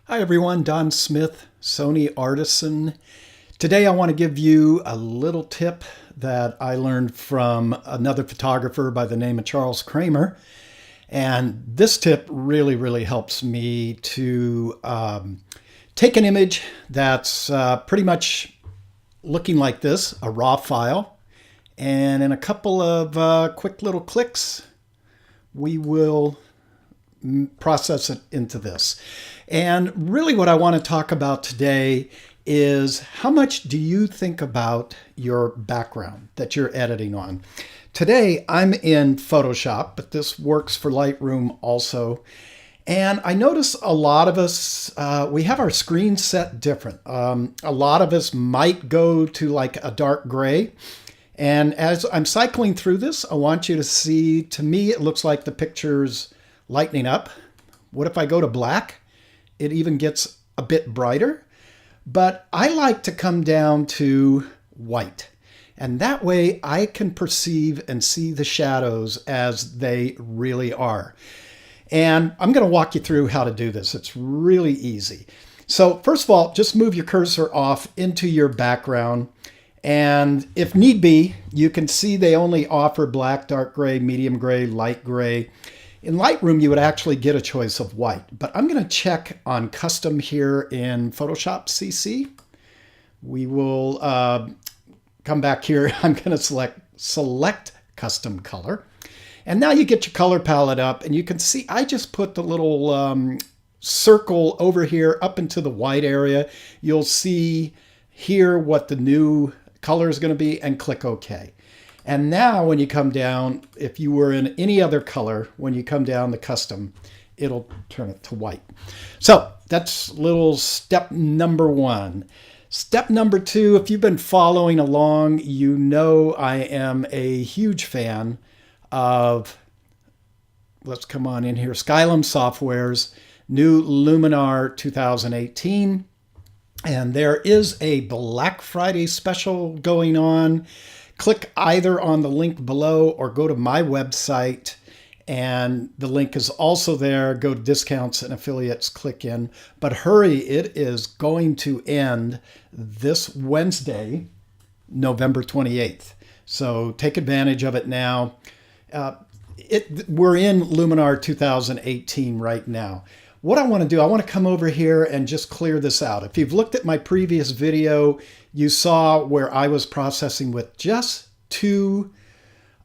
Hi everyone, Don Smith, Sony Artisan. Today I want to give you a little tip that I learned from another photographer by the name of Charles Kramer. And this tip really helps me to take an image that's pretty much looking like this, a raw file. And in a couple of quick little clicks, we will process it into this. And really what I want to talk about today is how much do you think about your background that you're editing on? Today I'm in Photoshop, but this works for Lightroom also. And I notice a lot of us, we have our screen set different. A lot of us might go to like a dark gray. And as I'm cycling through this, I want you to see, to me, it looks like the picture's lightening up. What if I go to black? It even gets a bit brighter, but I like to come down to white. And that way I can perceive and see the shadows as they really are. And I'm going to walk you through how to do this. It's really easy. So first of all, just move your cursor off into your background. And if need be, you can see they only offer black, dark gray, medium gray, light gray. In Lightroom, you would actually get a choice of white, but I'm going to check on custom here in Photoshop CC. We will come back here. I'm going to select custom color. And now you get your color palette up and you can see I just put the little circle over here up into the white area. You'll see here what the new color is going to be and click OK. And now when you come down, if you were in any other color, when you come down the custom, it'll turn it to white. So that's little step number one. Step number two, if you've been following along, you know I am a huge fan of, let's come on in here, Skylum Software's new Luminar 2018. And there is a Black Friday special going on. Click either on the link below or go to my website and the link is also there. Go to discounts and affiliates, click in. But hurry, it is going to end this Wednesday, November 28th. So take advantage of it now. We're in Luminar 2018 right now. What I want to do, I want to come over here and just clear this out. If you've looked at my previous video, you saw where I was processing with just two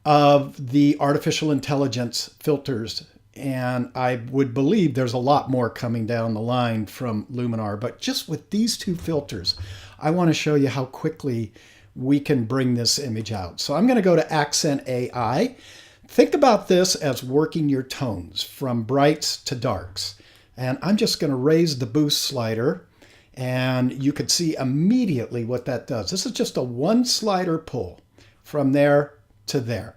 of the artificial intelligence filters. And I would believe there's a lot more coming down the line from Luminar. But just with these two filters, I want to show you how quickly we can bring this image out. So I'm going to go to Accent AI. Think about this as working your tones from brights to darks. And I'm just going to raise the boost slider and you can see immediately what that does. This is just a one slider pull from there to there.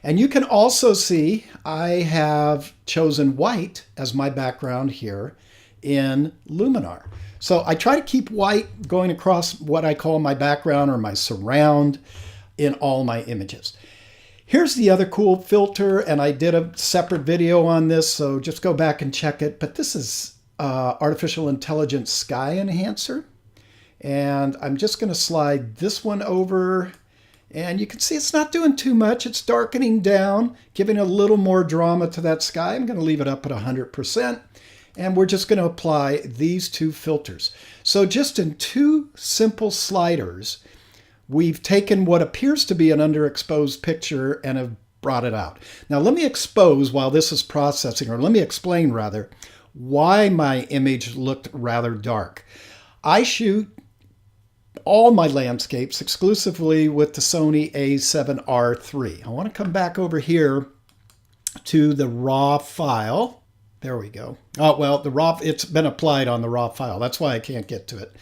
And you can also see I have chosen white as my background here in Luminar. So I try to keep white going across what I call my background or my surround in all my images. Here's the other cool filter, and I did a separate video on this, so just go back and check it. But this is Artificial Intelligence Sky Enhancer. And I'm just going to slide this one over. And you can see it's not doing too much. It's darkening down, giving a little more drama to that sky. I'm going to leave it up at 100%. And we're just going to apply these two filters. So just in two simple sliders, we've taken what appears to be an underexposed picture and have brought it out. Now let me expose while this is processing, or let me explain rather, why my image looked rather dark. I shoot all my landscapes exclusively with the Sony A7R III. I want to come back over here to the raw file. There we go. Oh, well, it's been applied on the raw file. That's why I can't get to it.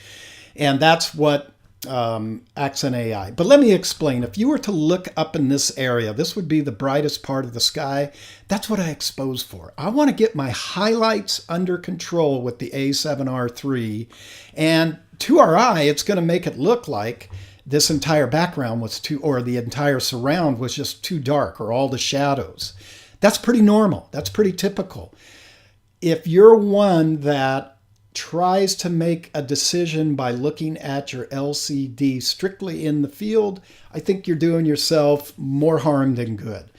And that's what Accent AI. But let me explain. If you were to look up in this area, this would be the brightest part of the sky. That's what I expose for. I want to get my highlights under control with the A7R III. And to our eye, it's going to make it look like this entire background was or the entire surround was just too dark, or all the shadows. That's pretty normal. That's pretty typical. If you're one that tries to make a decision by looking at your LCD strictly in the field, I think you're doing yourself more harm than good.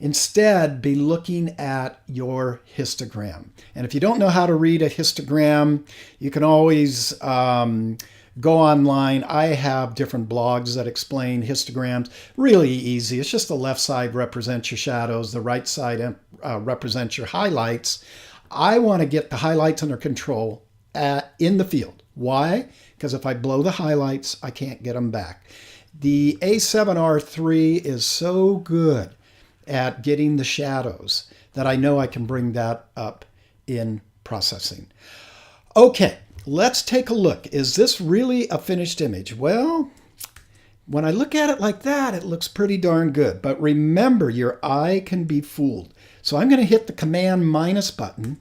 Instead, be looking at your histogram. And if you don't know how to read a histogram, you can always go online. I have different blogs that explain histograms. Really easy. It's just the left side represents your shadows, the right side represents your highlights. I want to get the highlights under control in the field. Why? Because if I blow the highlights, I can't get them back. The A7R3 is so good at getting the shadows that I know I can bring that up in processing. Okay, let's take a look. Is this really a finished image? Well, when I look at it like that, it looks pretty darn good. But remember, your eye can be fooled. So I'm going to hit the Command minus button,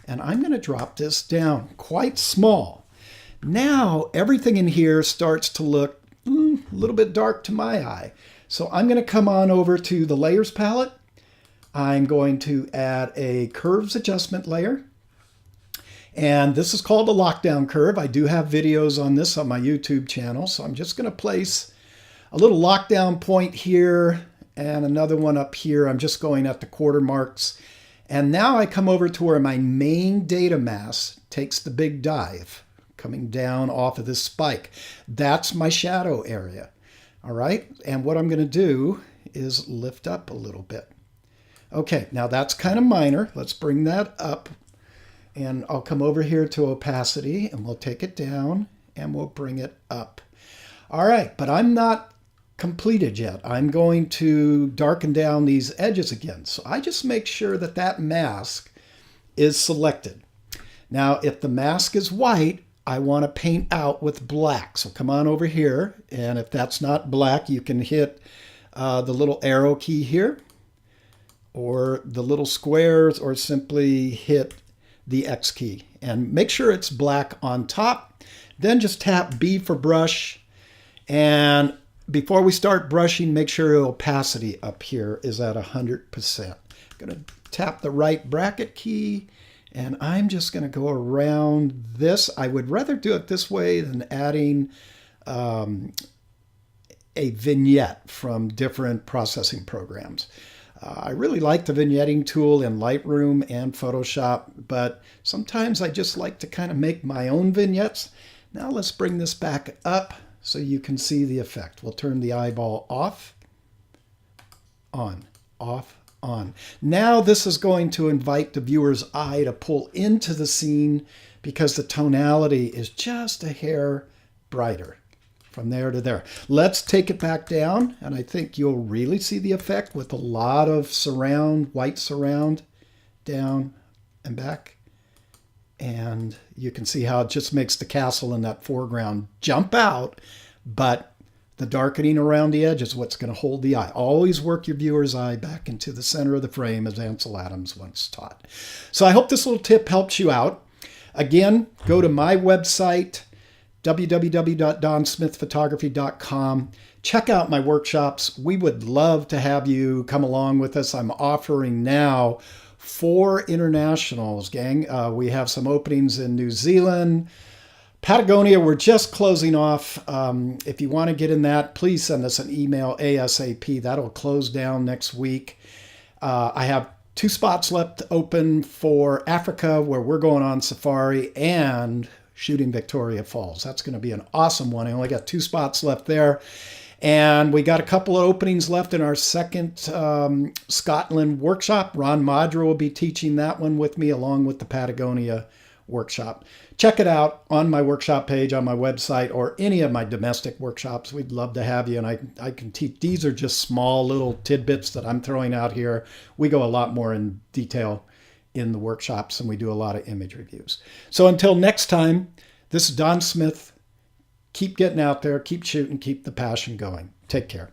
and I'm going to drop this down quite small. Now, everything in here starts to look a little bit dark to my eye. So I'm going to come on over to the Layers palette. I'm going to add a Curves Adjustment layer. And this is called a lockdown curve. I do have videos on this on my YouTube channel. So I'm just going to place a little lockdown point here and another one up here. I'm just going at the quarter marks. And now I come over to where my main data mass takes the big dive, coming down off of this spike. That's my shadow area. All right, and what I'm going to do is lift up a little bit. Okay, now that's kind of minor. Let's bring that up, and I'll come over here to opacity, and we'll take it down, and we'll bring it up. All right, but I'm not completed yet. I'm going to darken down these edges again. So I just make sure that that mask is selected. Now, if the mask is white, I want to paint out with black. So come on over here, and if that's not black, you can hit the little arrow key here, or the little squares, or simply hit the X key. And make sure it's black on top. Then just tap B for brush. And before we start brushing, make sure opacity up here is at 100%. I'm going to tap the right bracket key. And I'm just going to go around this. I would rather do it this way than adding a vignette from different processing programs. I really like the vignetting tool in Lightroom and Photoshop, but sometimes I just like to kind of make my own vignettes. Now let's bring this back up so you can see the effect. We'll turn the eyeball off, on, off, on. Now this is going to invite the viewer's eye to pull into the scene because the tonality is just a hair brighter from there to there. Let's take it back down, and I think you'll really see the effect with a lot of surround, white surround, down and back. And you can see how it just makes the castle in that foreground jump out, but the darkening around the edge is what's going to hold the eye. Always work your viewer's eye back into the center of the frame, as Ansel Adams once taught. So I hope this little tip helps you out. Again, go to my website, www.donsmithphotography.com. Check out my workshops. We would love to have you come along with us. I'm offering now 4 internationals, gang. We have some openings in New Zealand, Patagonia. We're just closing off. If you want to get in that, please send us an email ASAP. That'll close down next week. I have 2 spots left open for Africa, where we're going on safari, and shooting Victoria Falls. That's going to be an awesome one. I only got 2 spots left there. And we got a couple of openings left in our second Scotland workshop. Ron Madra will be teaching that one with me, along with the Patagonia workshop. Check it out on my workshop page on my website, or any of my domestic workshops. We'd love to have you, and I can teach. These are just small little tidbits that I'm throwing out here. We go a lot more in detail in the workshops, and we do a lot of image reviews. So until next time, this is Don Smith. Keep getting out there, keep shooting, keep the passion going. Take care.